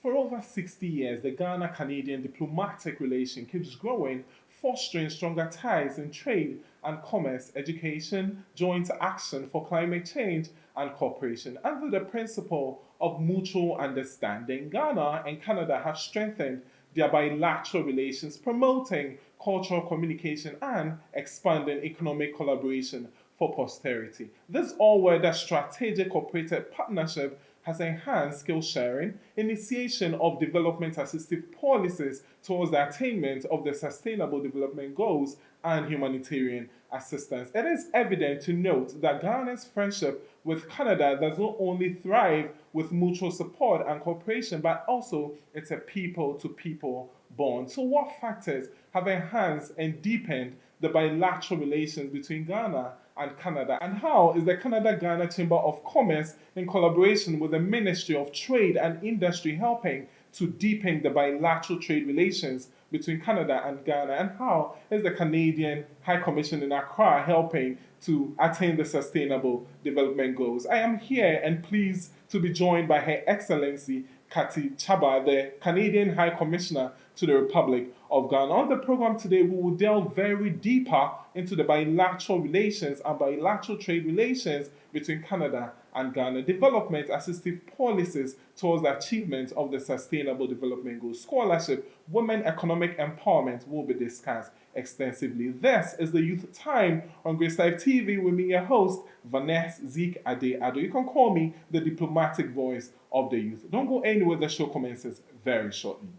For over 60 years, the Ghana-Canadian diplomatic relation keeps growing, fostering stronger ties in trade and commerce, education, joint action for climate change, and cooperation. Under the principle of mutual understanding, Ghana and Canada have strengthened their bilateral relations, promoting cultural communication and expanding economic collaboration for posterity. This all-weather strategic cooperative partnership has enhanced skill sharing, initiation of development assistive policies towards the attainment of the Sustainable Development Goals, and humanitarian assistance. It is evident to note that Ghana's friendship with Canada does not only thrive with mutual support and cooperation, but also it's a people-to-people bond. So what factors have enhanced and deepened the bilateral relations between Ghana and Canada, and how is the Canada-Ghana Chamber of Commerce in collaboration with the Ministry of Trade and Industry helping to deepen the bilateral trade relations between Canada and Ghana, and how is the Canadian High Commission in Accra helping to attain the Sustainable Development Goals? I am here and pleased to be joined by Her Excellency Kati Csaba, the Canadian High Commissioner to the Republic of Ghana. On the program today, we will delve very deeper into the bilateral relations and bilateral trade relations between Canada and Ghana, development assistive policies towards the achievement of the Sustainable Development Goals, scholarship, women economic empowerment will be discussed extensively. This is the Youth Time on Grace Life TV with me, your host, 𝐕𝐻𝐸𝐾𝐍𝐀. You can call me the diplomatic voice of the youth. Don't go anywhere, the show commences very shortly.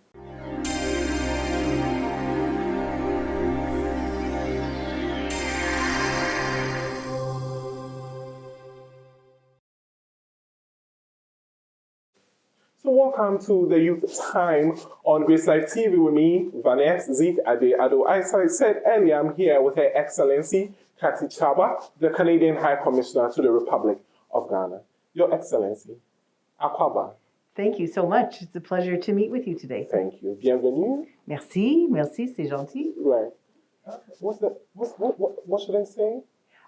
So welcome to the Youth Time on Grace Life TV with me, 𝐕𝐻𝐸𝐾𝐍𝐀. As I said earlier, I'm here with Her Excellency Kati Csaba, the Canadian High Commissioner to the Republic of Ghana. Your Excellency, Akwaba. Thank you so much. It's a pleasure to meet with you today. Thank you. Bienvenue. Merci, merci, c'est gentil. Right. What should I say?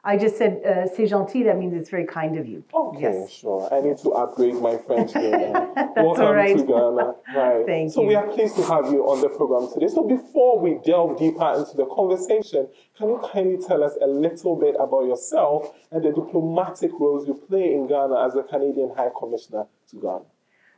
I just said c'est gentil, that means it's very kind of you. Okay, yes. Sure. I need to upgrade my French game. Welcome all right. to Ghana. Right. Thank so you. We are pleased to have you on the program today. So before we delve deeper into the conversation, can you kindly tell us a little bit about yourself and the diplomatic roles you play in Ghana as the Canadian High Commissioner to Ghana?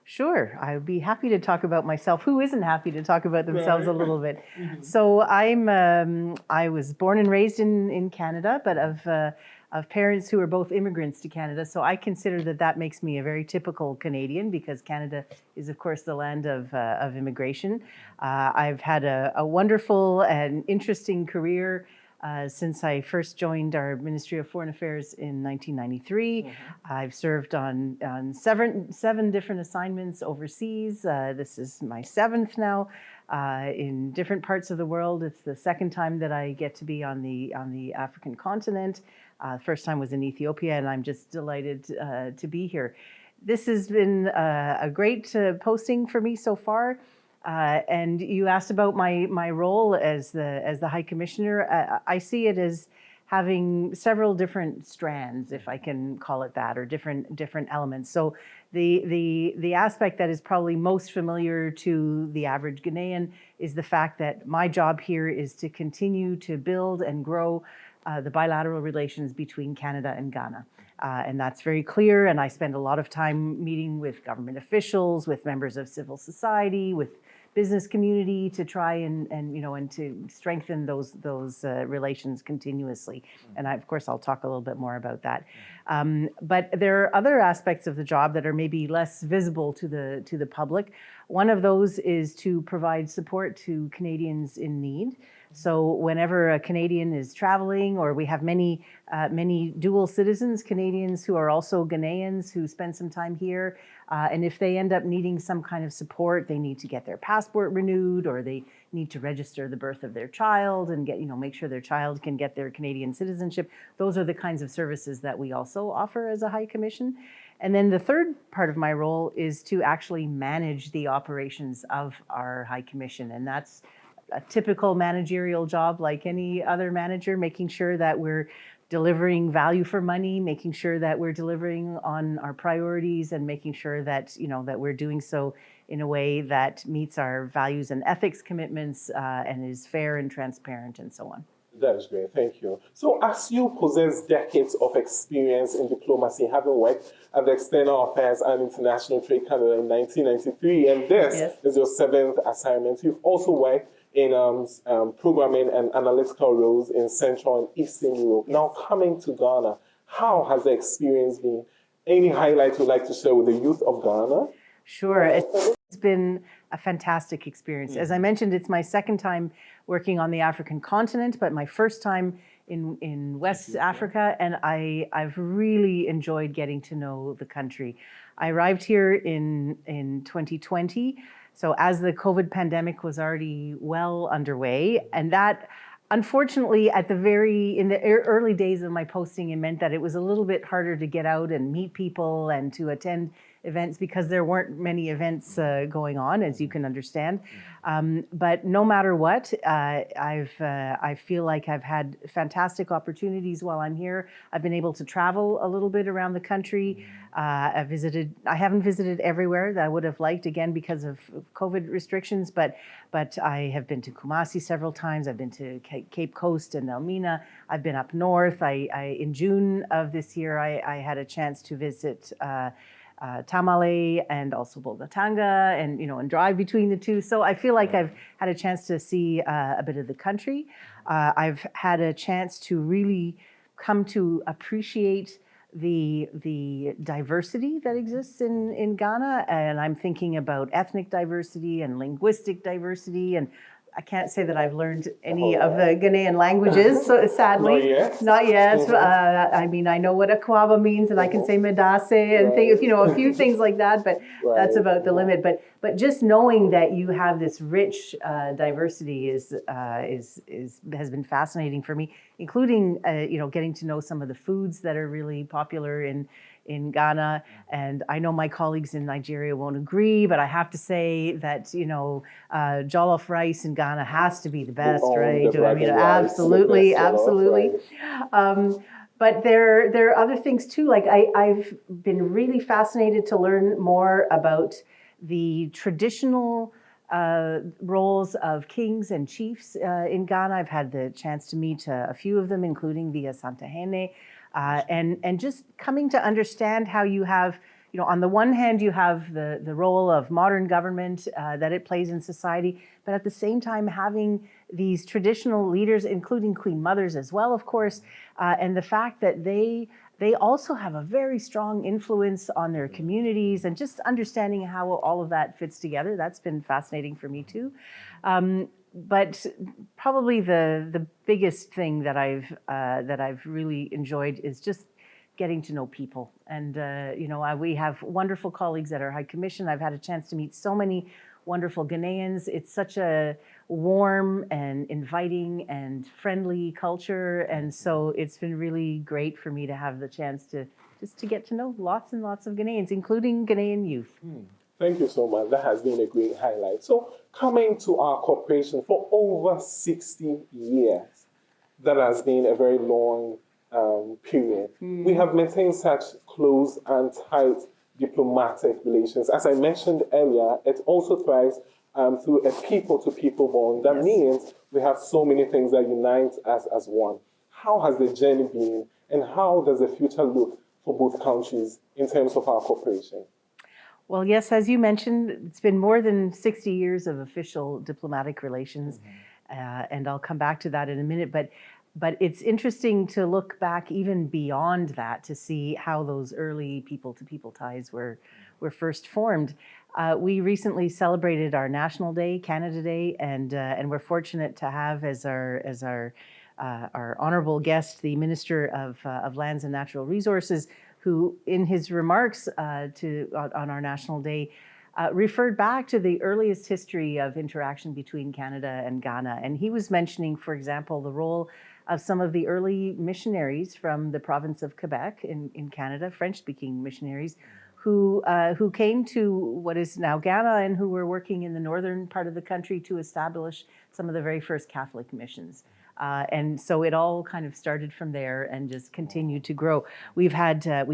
Sure, I would be happy to talk about myself. Who isn't happy to talk about themselves a little bit? So I was born and raised in Canada, but of parents who are both immigrants to Canada. So I consider that makes me a very typical Canadian, because Canada is, of course, the land of immigration. I've had a wonderful and interesting career since I first joined our Ministry of Foreign Affairs in 1993. I've served on seven different assignments overseas. This is my seventh now in different parts of the world. It's the second time that I get to be on the African continent. First time was in Ethiopia, and I'm just delighted to be here. This has been a great posting for me so far. And you asked about my role as the High Commissioner. I see it as having several different strands, if I can call it that, or different elements. So the aspect that is probably most familiar to the average Ghanaian is the fact that my job here is to continue to build and grow the bilateral relations between Canada and Ghana. And that's very clear, and I spend a lot of time meeting with government officials, with members of civil society, with business community to try and to strengthen those relations continuously. And of course, I'll talk a little bit more about that. But there are other aspects of the job that are maybe less visible to the public. One of those is to provide support to Canadians in need. So whenever a Canadian is traveling, or we have many dual citizens, Canadians who are also Ghanaians who spend some time here, and if they end up needing some kind of support, they need to get their passport renewed, or they need to register the birth of their child and make sure their child can get their Canadian citizenship. Those are the kinds of services that we also offer as a High Commission. And then the third part of my role is to actually manage the operations of our High Commission, and that's a typical managerial job like any other manager, making sure that we're delivering value for money, making sure that we're delivering on our priorities, and making sure that that we're doing so in a way that meets our values and ethics commitments and is fair and transparent and so on. That is great, thank you. So as you possess decades of experience in diplomacy, having worked at the External Affairs and International Trade Canada in 1993, and this is your 7th assignment, you've also worked in programming and analytical roles in Central and Eastern Europe. Now coming to Ghana, how has the experience been? Any highlights you'd like to share with the youth of Ghana? Sure. It's been a fantastic experience. As I mentioned, it's my second time working on the African continent, but my first time in West Africa, and I've really enjoyed getting to know the country. I arrived here in 2020, so as the COVID pandemic was already well underway, and that unfortunately in the early days of my posting, it meant that it was a little bit harder to get out and meet people and to attend events because there weren't many events going on, as you can understand. But no matter what, I feel like I've had fantastic opportunities while I'm here. I've been able to travel a little bit around the country. I haven't visited everywhere that I would have liked, again, because of COVID restrictions, but I have been to Kumasi several times. I've been to Cape Coast and Elmina. I've been up north. In June of this year, I had a chance to visit Tamale and also Bolgatanga, and drive between the two. So I feel like I've had a chance to see a bit of the country. I've had a chance to really come to appreciate the diversity that exists in Ghana, and I'm thinking about ethnic diversity and linguistic diversity, and I can't say that I've learned any of the Ghanaian languages, so sadly. Not yet. I mean, I know what 𝐂𝐻𝐕𝐈 means, and I can say medase and a few things like that, but that's about the limit. But just knowing that you have this rich diversity has been fascinating for me, including getting to know some of the foods that are really popular in Ghana. And I know my colleagues in Nigeria won't agree, but I have to say that, jollof rice in Ghana has to be the best, right? I mean, absolutely. But there are other things too. Like I've been really fascinated to learn more about the traditional roles of kings and chiefs in Ghana. I've had the chance to meet a few of them, including the Asantehene. And just coming to understand how you have, on the one hand, you have the role of modern government that it plays in society, but at the same time having these traditional leaders, including queen mothers as well, of course, and the fact that they also have a very strong influence on their communities, and just understanding how all of that fits together. That's been fascinating for me too. But probably the biggest thing that I've really enjoyed is just getting to know people. And we have wonderful colleagues at our High Commission. I've had a chance to meet so many wonderful Ghanaians. It's such a warm and inviting and friendly culture, and so it's been really great for me to have the chance to get to know lots and lots of Ghanaians, including Ghanaian youth. Thank you so much. That has been a great highlight. So coming to our cooperation for over 60 years, that has been a very long period. We have maintained such close and tight diplomatic relations. As I mentioned earlier, it also thrives through a people-to-people bond. That means we have so many things that unite us as one. How has the journey been, and how does the future look for both countries in terms of our cooperation? Well, yes, as you mentioned, it's been more than 60 years of official diplomatic relations, and I'll come back to that in a minute. But it's interesting to look back even beyond that to see how those early people-to-people ties were first formed. We recently celebrated our National Day, Canada Day, and we're fortunate to have as our honorable guest the Minister of Lands and Natural Resources, who in his remarks on our National Day referred back to the earliest history of interaction between Canada and Ghana. And he was mentioning, for example, the role of some of the early missionaries from the province of Quebec in Canada, French-speaking missionaries, who came to what is now Ghana and who were working in the northern part of the country to establish some of the very first Catholic missions. And so it all kind of started from there and just continued to grow. We've had a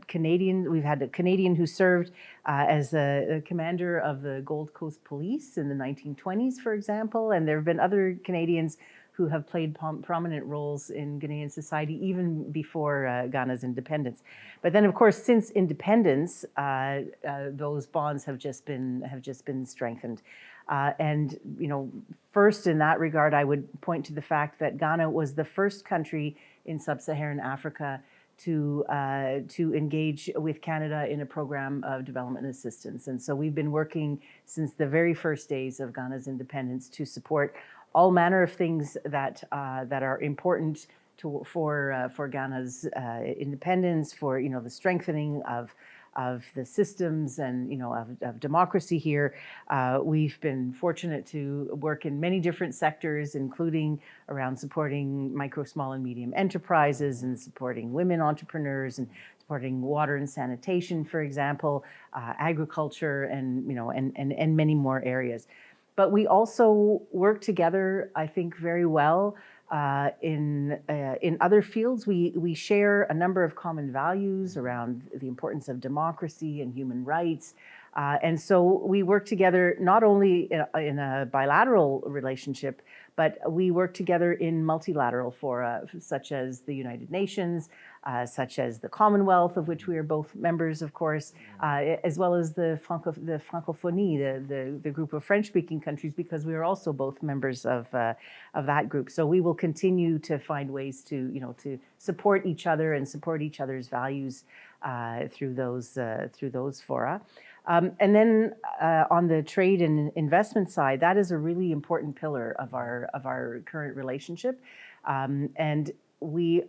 Canadian who served as a commander of the Gold Coast Police in the 1920s, for example, and there have been other Canadians who have played prominent roles in Ghanaian society even before Ghana's independence. But then, of course, since independence, those bonds have just been strengthened. And first in that regard, I would point to the fact that Ghana was the first country in Sub-Saharan Africa to engage with Canada in a program of development assistance. And so we've been working since the very first days of Ghana's independence to support all manner of things that are important for Ghana's independence, for the strengthening of the systems and of democracy here. We've been fortunate to work in many different sectors, including around supporting micro, small, and medium enterprises, and supporting women entrepreneurs, and supporting water and sanitation, for example, agriculture, and and many more areas. But we also work together, I think, very well in other fields. We share a number of common values around the importance of democracy and human rights. And so we work together not only in a bilateral relationship, but we work together in multilateral fora, such as the United Nations, such as the Commonwealth, of which we are both members, of course, as well as the Francophonie, the group of French-speaking countries, because we are also both members of that group. So we will continue to find ways to support each other and support each other's values through those fora. And then on the trade and investment side, that is a really important pillar of our current relationship, and we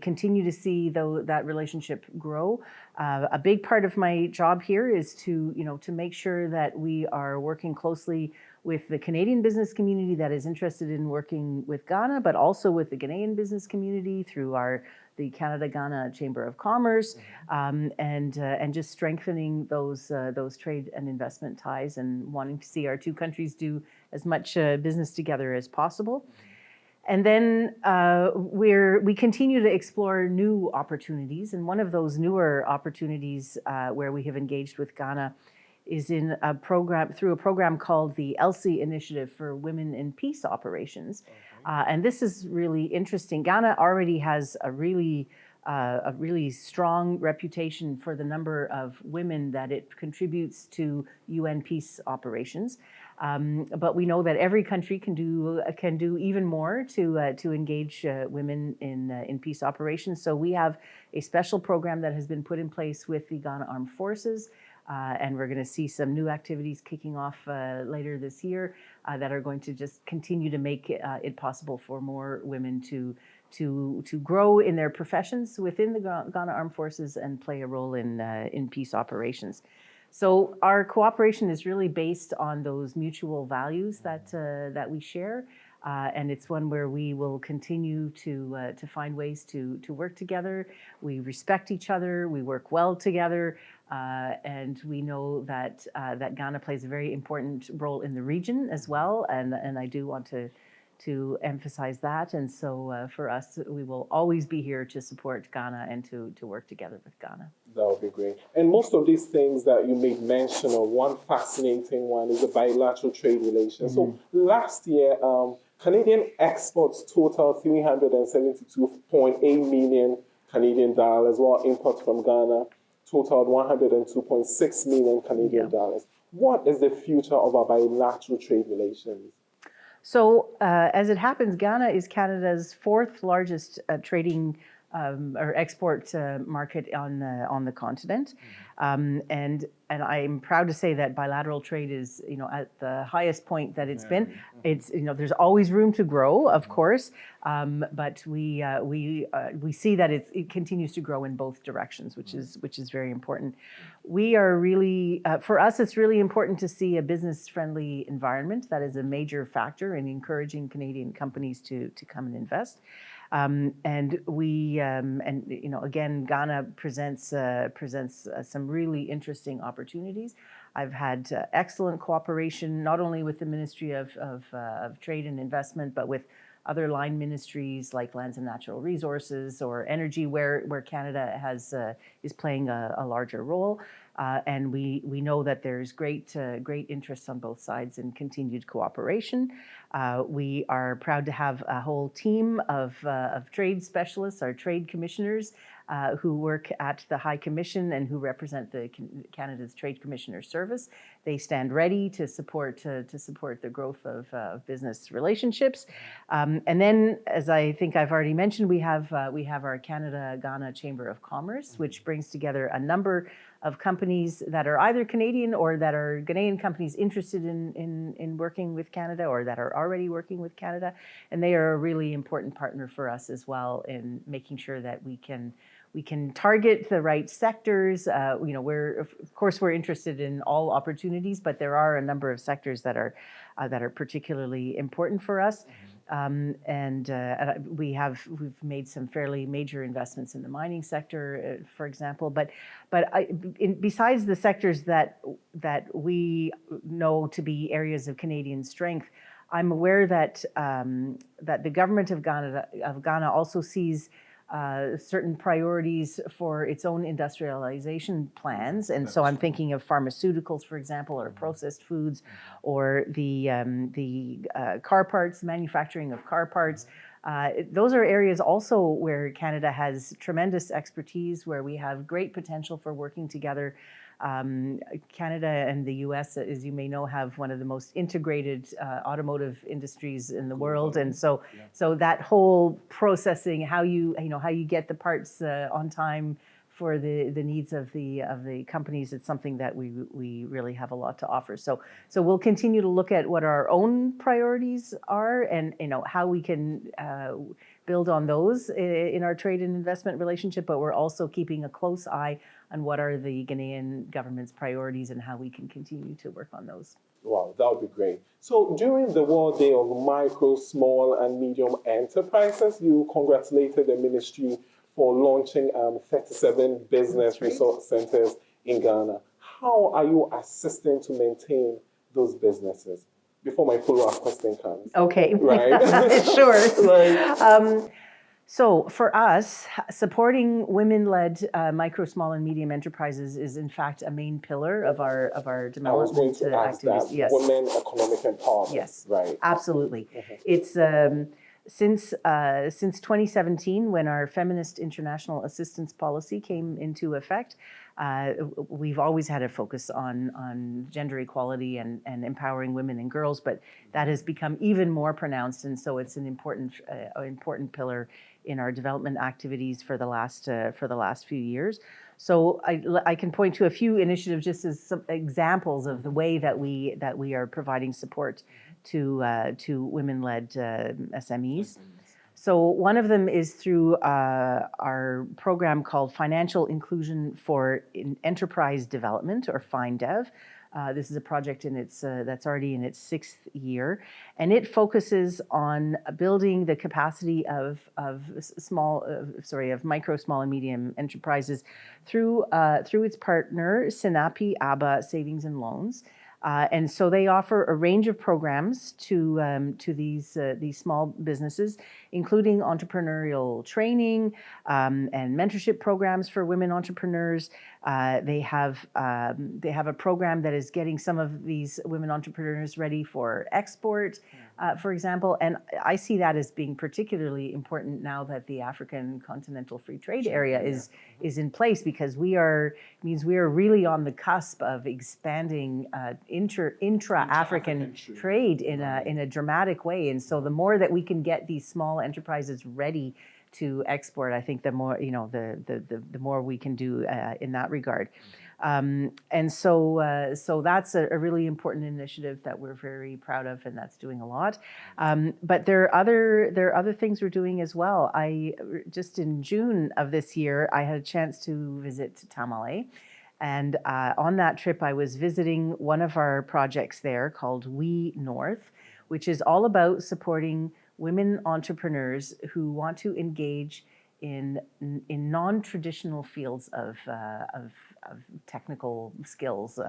continue to see that relationship grow. A big part of my job here is to make sure that we are working closely with the Canadian business community that is interested in working with Ghana, but also with the Ghanaian business community through the Canada-Ghana Chamber of Commerce, and just strengthening those trade and investment ties, and wanting to see our two countries do as much business together as possible. And then we continue to explore new opportunities, and one of those newer opportunities where we have engaged with Ghana is in through a program called the 𝐿SE Initiative for Women in Peace Operations. And this is really interesting. Ghana already has a really strong reputation for the number of women that it contributes to UN peace operations. But we know that every country can do even more to engage women in peace operations. So we have a special program that has been put in place with the Ghana Armed Forces, and we're going to see some new activities kicking off later this year that are going to just continue to make it possible for more women to grow in their professions within the Ghana Armed Forces and play a role in peace operations. So our cooperation is really based on those mutual values that we share, and it's one where we will continue to find ways to work together. We respect each other, we work well together, and we know that Ghana plays a very important role in the region as well, and I do want to emphasize that. And so for us, we will always be here to support Ghana and to work together with Ghana. That would be great. And most of these things that you made mention of, one fascinating one is the bilateral trade relations. So last year, Canadian exports totaled 372.8 million Canadian dollars, while imports from Ghana totaled 102.6 million Canadian dollars. What is the future of our bilateral trade relations? So as it happens, Ghana is Canada's fourth largest trading or export market on the continent, and I'm proud to say that bilateral trade is at the highest point that it's been. It's there's always room to grow, of course, but we see that it continues to grow in both directions, which is very important. We are really for us, it's really important to see a business-friendly environment. That is a major factor in encouraging Canadian companies to come and invest. And we, again, Ghana presents some really interesting opportunities. I've had excellent cooperation, not only with the Ministry of Trade and Investment, but with other line ministries like lands and natural resources or energy, where Canada is playing a larger role. And we know that there's great interest on both sides in continued cooperation. We are proud to have a whole team of trade specialists, our trade commissioners, who work at the High Commission and who represent Canada's Trade Commissioner Service. They stand ready to support the growth of business relationships. And then, as I think I've already mentioned, we have our Canada-Ghana Chamber of Commerce, which brings together a number of companies that are either Canadian or that are Ghanaian companies interested in working with Canada or that are already working with Canada. And they are a really important partner for us as well in making sure that we can target the right sectors. Of course we're interested in all opportunities, but there are a number of sectors that are particularly important for us. We've made some fairly major investments in the mining sector, for example. But besides the sectors that we know to be areas of Canadian strength, I'm aware that the government of Ghana also sees certain priorities for its own industrialization plans. And so I'm thinking of pharmaceuticals, for example, or processed foods, or the car parts, manufacturing of car parts. Those are areas also where Canada has tremendous expertise, where we have great potential for working together. Canada and the US, as you may know, have one of the most integrated automotive industries in the world, and so that whole processing, how you get the parts on time for the needs of the companies, it's something that we really have a lot to offer. So we'll continue to look at what our own priorities are, and how we can build on those in our trade and investment relationship, but we're also keeping a close eye on what are the Ghanaian government's priorities and how we can continue to work on those. Wow, that would be great. So during the World Day of Micro, Small and Medium Enterprises, you congratulated the ministry for launching 37 business resource centers in Ghana. How are you assisting to maintain those businesses? Before my follow-up question comes. Okay. Right. Sure. Right. So for us, supporting women-led micro, small, and medium enterprises is in fact a main pillar of our development I was going to ask activities. that. Yes. Women economic empowerment. Yes. Right. Absolutely. Mm-hmm. It's since 2017, when our Feminist International Assistance Policy came into effect, we've always had a focus on gender equality and empowering women and girls, but that has become even more pronounced, and so it's an important pillar in our development activities for the last few years. So I can point to a few initiatives just as some examples of the way that we are providing support to women-led SMEs. So one of them is through our program called Financial Inclusion for Enterprise Development, or FINDEV. This is a project that's already in its 6th year, and it focuses on building the capacity of micro, small, and medium enterprises through its partner Sinapi ABBA Savings and Loans. And so they offer a range of programs to these small businesses, including entrepreneurial training and mentorship programs for women entrepreneurs. They have a program that is getting some of these women entrepreneurs ready for export, for example. And I see that as being particularly important now that the African Continental Free Trade Area is in place, because we are really on the cusp of expanding intra-African trade in a dramatic way. And so the more that we can get these small enterprises ready to export, I think the more the more we can do in that regard. And so that's a really important initiative that we're very proud of, and that's doing a lot. But there are other things we're doing as well. Just in June of this year, I had a chance to visit Tamale. And on that trip, I was visiting one of our projects there called We North, which is all about supporting women entrepreneurs who want to engage in non-traditional fields of technical skills.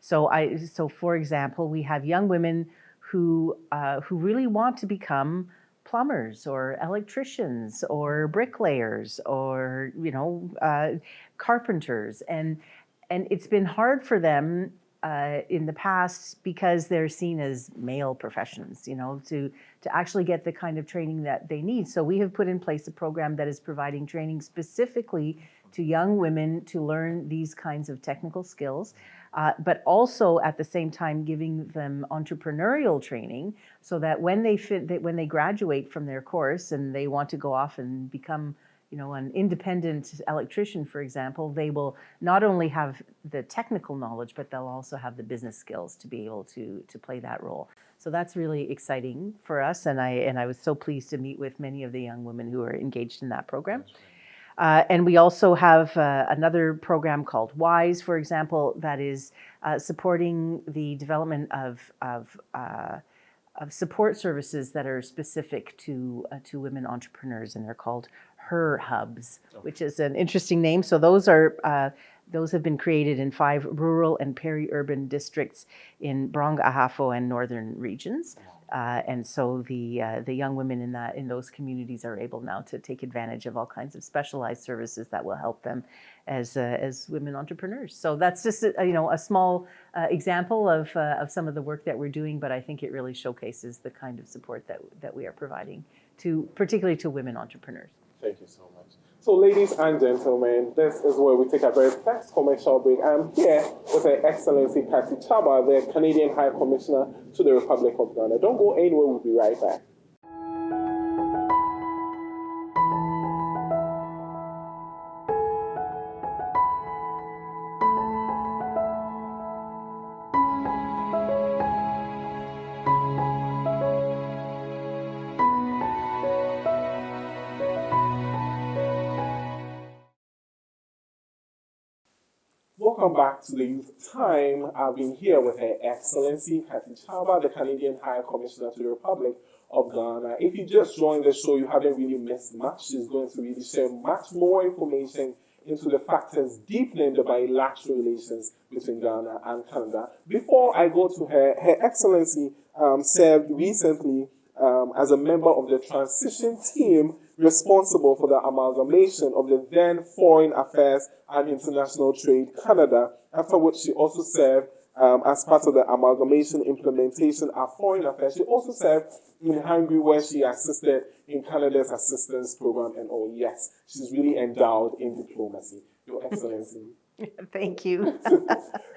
So for example, we have young women who really want to become plumbers or electricians or bricklayers or carpenters, and it's been hard for them in the past because they're seen as male professions, to actually get the kind of training that they need. So we have put in place a program that is providing training specifically to young women to learn these kinds of technical skills, but also at the same time giving them entrepreneurial training so that when they graduate from their course and they want to go off and become an independent electrician, for example, they will not only have the technical knowledge, but they'll also have the business skills to be able to play that role. So that's really exciting for us, and I was so pleased to meet with many of the young women who are engaged in that program. And we also have another program called WISE, for example, that is supporting the development of support services that are specific to women entrepreneurs, and they're called 𝐅𝐻𝐕𝐈s, which is an interesting name. So those have been created in 5 rural and peri-urban districts in Brong Ahafo and northern regions. And so the young women in those communities are able now to take advantage of all kinds of specialized services that will help them as women entrepreneurs. So that's just a small example of some of the work that we're doing, but I think it really showcases the kind of support that we are providing particularly to women entrepreneurs. Thank you so much. So, ladies and gentlemen, this is where we take our very first commercial break. I'm here with Her Excellency Kati Csaba, the Canadian High Commissioner to the Republic of Ghana. Don't go anywhere, we'll be right back. Welcome back to the Youth Time. I've been here with Her Excellency Kati Csaba, the Canadian High Commissioner to the Republic of Ghana. If you just joined the show, you haven't really missed much. She's going to really share much more information into the factors deepening the bilateral relations between Ghana and Canada. Before I go to her, Her Excellency served recently as a member of the transition team responsible for the amalgamation of the then Foreign Affairs and International Trade Canada, after which she also served as part of the amalgamation implementation at Foreign Affairs. She also served in Hungary, where she assisted in Canada's assistance program and all. Yes, she's really endowed in diplomacy, Your Excellency. Thank you.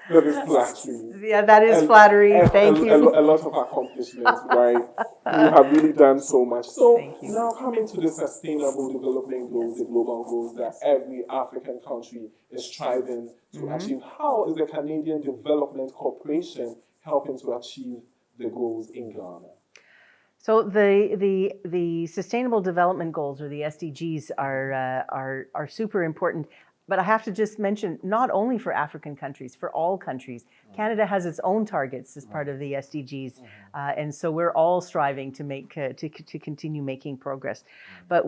That is flattering. Yeah, that is flattering. Thank you. A lot of accomplishments, right? You have really done so much. So now coming to the Sustainable Development Goals, the global goals that every African country is striving to achieve. How is the Canadian Development Corporation helping to achieve the goals in Ghana? So the Sustainable Development Goals, or the SDGs, are super important. But I have to just mention, not only for African countries, for all countries. Canada has its own targets as part of the SDGs, and so we're all striving to make to continue making progress. But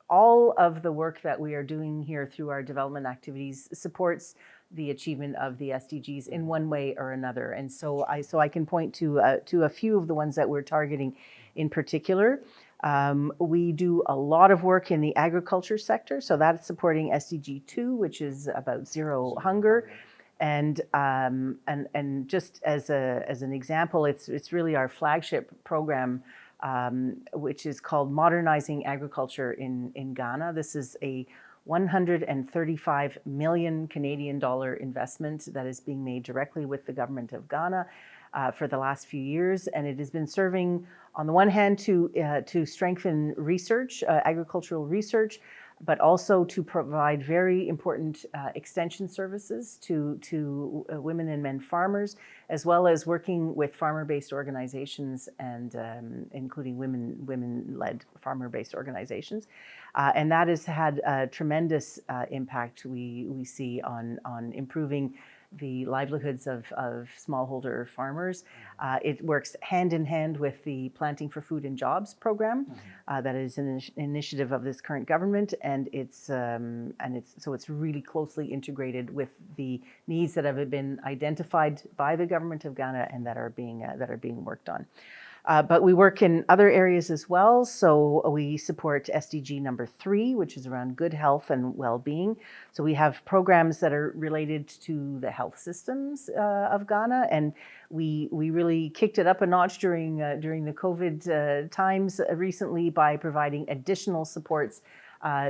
all of the work that we are doing here through our development activities supports the achievement of the SDGs in one way or another. And so I can point to a few of the ones that we're targeting in particular. We do a lot of work in the agriculture sector, so that's supporting SDG 2, which is about zero hunger. And just as an example, it's really our flagship program, which is called Modernizing Agriculture in Ghana. This is a 135 million Canadian dollar investment that is being made directly with the government of Ghana for the last few years, and it has been serving, on the one hand, to strengthen research, agricultural research, but also to provide very important extension services to women and men farmers, as well as working with farmer-based organizations and including women-led farmer-based organizations. And that has had a tremendous impact, we see, on improving the livelihoods of smallholder farmers. It works hand in hand with the Planting for Food and Jobs program that is an initiative of this current government, and it's really closely integrated with the needs that have been identified by the government of Ghana and that are being worked on. But we work in other areas as well. So we support SDG number 3, which is around good health and well-being. So we have programs that are related to the health systems of Ghana, and we really kicked it up a notch during the COVID times recently by providing additional supports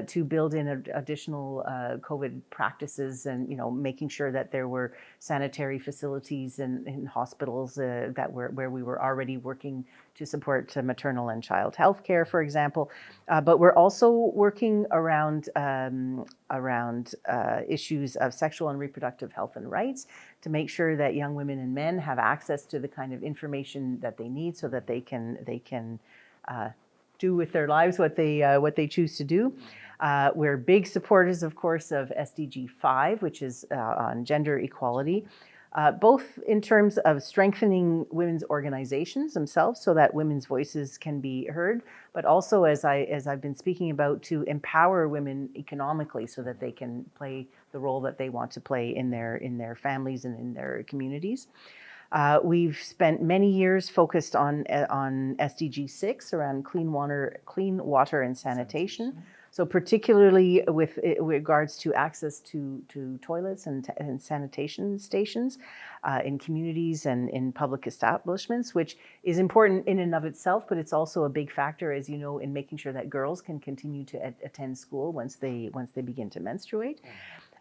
to build in additional COVID practices, and making sure that there were sanitary facilities in hospitals where we were already working to support maternal and child health care, for example. But we're also working around issues of sexual and reproductive health and rights to make sure that young women and men have access to the kind of information that they need so that they can do with their lives what they choose to do. We're big supporters, of course, of SDG 5, which is on gender equality, both in terms of strengthening women's organizations themselves so that women's voices can be heard, but also, as I've been speaking about, to empower women economically so that they can play the role that they want to play in their families and in their communities. We've spent many years focused on SDG 6 around clean water and sanitation. So particularly with regards to access to toilets and sanitation stations in communities and in public establishments, which is important in and of itself, but it's also a big factor, as you know, in making sure that girls can continue to attend school once they begin to menstruate.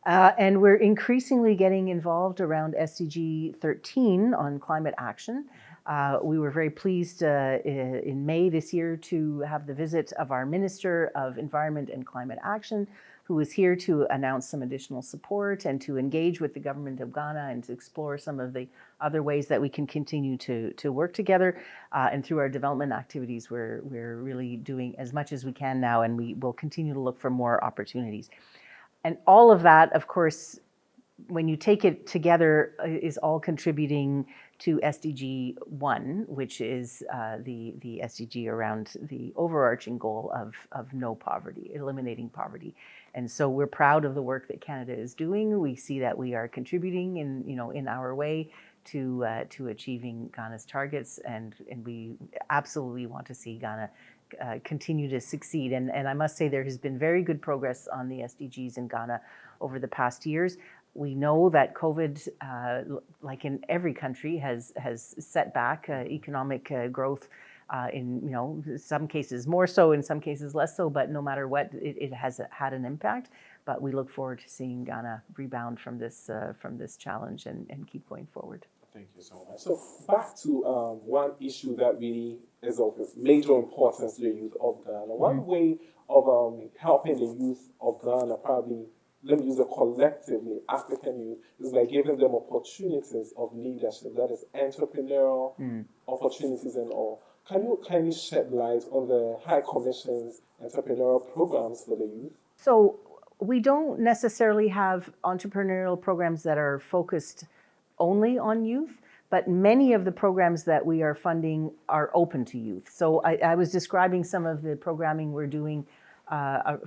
And we're increasingly getting involved around SDG 13 on climate action. We were very pleased in May this year to have the visit of our Minister of Environment and Climate Action, who was here to announce some additional support and to engage with the government of Ghana and to explore some of the other ways that we can continue to work together. And through our development activities, we're really doing as much as we can now, and we will continue to look for more opportunities. And all of that, of course, when you take it together, is all contributing to SDG 1, which is the SDG around the overarching goal of no poverty, eliminating poverty. And so we're proud of the work that Canada is doing. We see that we are contributing in our way to achieving Ghana's targets, and we absolutely want to see Ghana continue to succeed. And I must say there has been very good progress on the SDGs in Ghana over the past years. We know that COVID, like in every country, has set back economic growth in some cases more so, in some cases less so, but no matter what, it has had an impact. But we look forward to seeing Ghana rebound from this challenge and keep going forward. Thank you so much. So back to one issue that really is of major importance to the youth of Ghana. One way of helping the youth of Ghana, probably, let me use it collectively, African youth, is by giving them opportunities of leadership, that is entrepreneurial opportunities and all. Can you kindly shed light on the High Commission's entrepreneurial programs for the youth? So we don't necessarily have entrepreneurial programs that are focused only on youth, but many of the programs that we are funding are open to youth. So I was describing some of the programming we're doing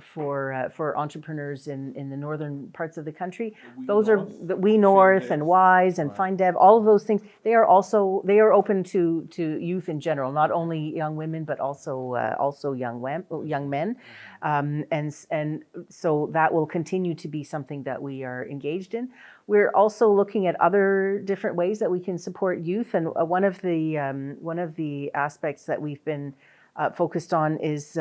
for entrepreneurs in the northern parts of the country. Those are the We North and WISE and FindDev, all of those things. They are open to youth in general, not only young women, but also young men. And so that will continue to be something that we are engaged in. We're also looking at other different ways that we can support youth, and one of the aspects that we've been focused on is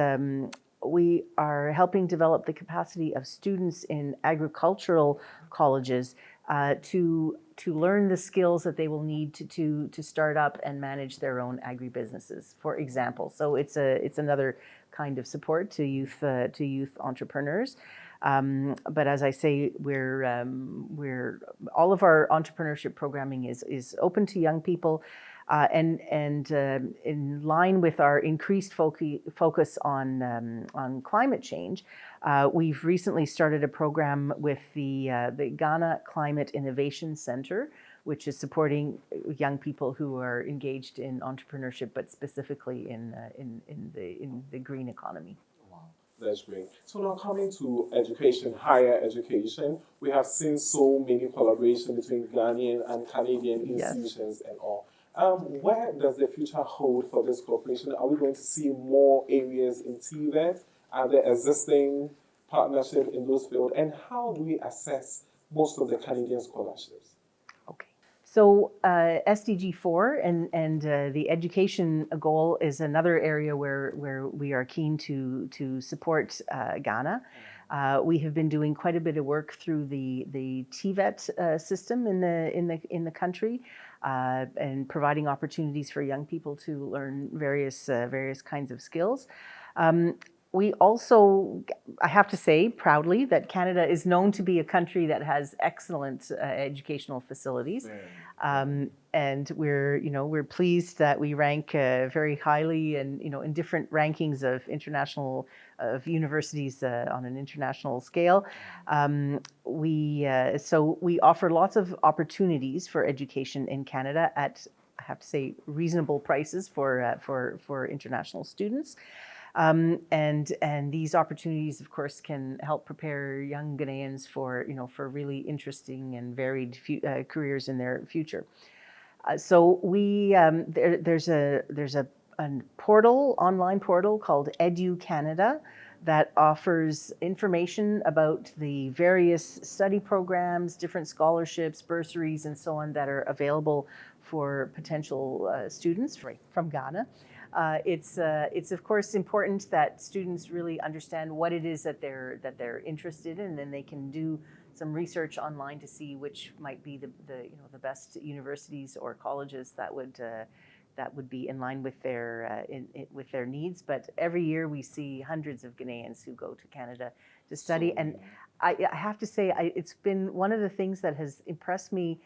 we are helping develop the capacity of students in agricultural colleges to learn the skills that they will need to start up and manage their own agribusinesses, for example. So it's another kind of support to youth entrepreneurs. But as I say, we're all of our entrepreneurship programming is open to young people, and in line with our increased focus on climate change, we've recently started a program with the Ghana Climate Innovation Center, which is supporting young people who are engaged in entrepreneurship, but specifically in the green economy. That's great. So now coming to education, higher education, we have seen so many collaborations between Ghanaian and Canadian institutions and all. Where does the future hold for this cooperation? Are we going to see more areas in 𝐊𝐻𝐃𝐻? Are there existing partnerships in those fields? And how do we assess most of the Canadian scholarships? Okay. So SDG 4 and the education goal is another area where we are keen to support Ghana. We have been doing quite a bit of work through the TVET system in the country, and providing opportunities for young people to learn various kinds of skills. We also, I have to say proudly, that Canada is known to be a country that has excellent educational facilities, and we're pleased that we rank very highly, and in different rankings of universities on an international scale. So we offer lots of opportunities for education in Canada at, I have to say, reasonable prices for international students. And these opportunities, of course, can help prepare young Ghanaians for really interesting and varied careers in their future. So there's a online portal called EduCanada that offers information about the various study programs, different scholarships, bursaries, and so on that are available for potential students from Ghana. It's of course important that students really understand what it is that they're interested in, and then they can do some research online to see which might be the best universities or colleges that would be in line with their needs. But every year we see hundreds of Ghanaians who go to Canada to study, and I have to say it's been one of the things that has impressed me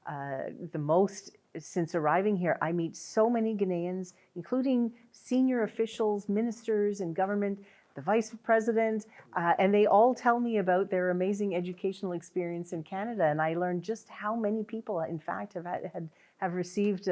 the most since arriving here. I meet so many Ghanaians, including senior officials, ministers in government, the vice president, and they all tell me about their amazing educational experience in Canada. And I learned just how many people, in fact, have received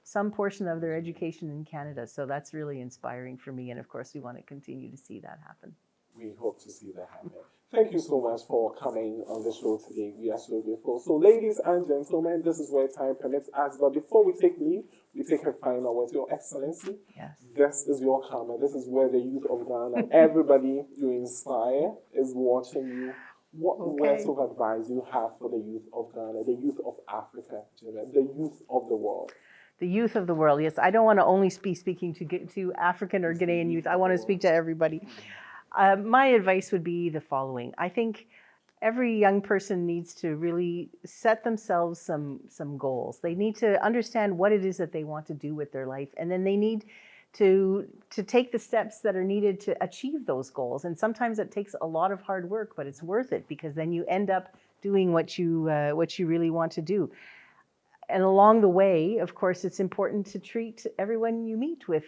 some portion of their education in Canada. So that's really inspiring for me. And of course, we want to continue to see that happen. We hope to see that happen. Thank you so much for coming on the show today. We are so grateful. So, ladies and gentlemen, this is where time permits us. But before we take leave, we take a final word. Your Excellency, yes, this is your camera. This is where the youth of Ghana, everybody you inspire, is watching you. What words of advice you have for the youth of Ghana, the youth of Africa, the youth of the world? The youth of the world, yes. I don't want to only be speaking to African or Ghanaian youth. I want to speak to everybody. My advice would be the following. I think every young person needs to really set themselves some goals. They need to understand what it is that they want to do with their life, and then they need to take the steps that are needed to achieve those goals. And sometimes it takes a lot of hard work, but it's worth it, because then you end up doing what you really want to do. And along the way, of course, it's important to treat everyone you meet with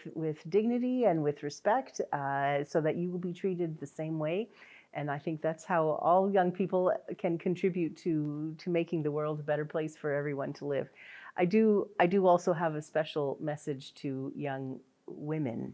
dignity and with respect, so that you will be treated the same way. And I think that's how all young people can contribute to making the world a better place for everyone to live. I do also have a special message to young women,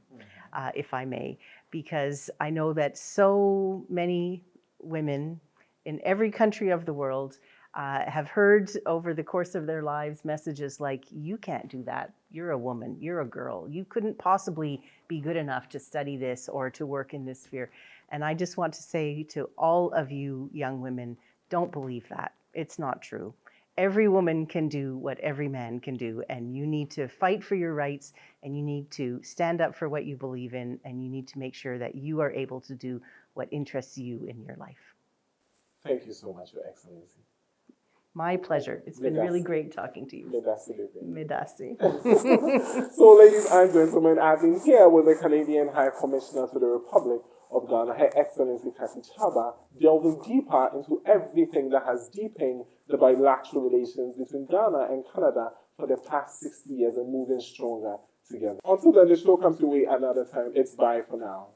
if I may, because I know that so many women in every country of the world have heard over the course of their lives messages like, you can't do that, you're a woman, you're a girl, you couldn't possibly be good enough to study this or to work in this sphere. And I just want to say to all of you young women, don't believe that. It's not true. Every woman can do what every man can do, and you need to fight for your rights, and you need to stand up for what you believe in, and you need to make sure that you are able to do what interests you in your life. Thank you so much, Your Excellency. My pleasure. It's been really great talking to you. Medasi. So, ladies and gentlemen, I've been here with the Canadian High Commissioner to the Republic of Ghana, Her Excellency Kati Csaba, delving deeper into everything that has deepened the bilateral relations between Ghana and Canada for the past 60 years and moving stronger together. Until then, the show comes your way another time. It's bye for now.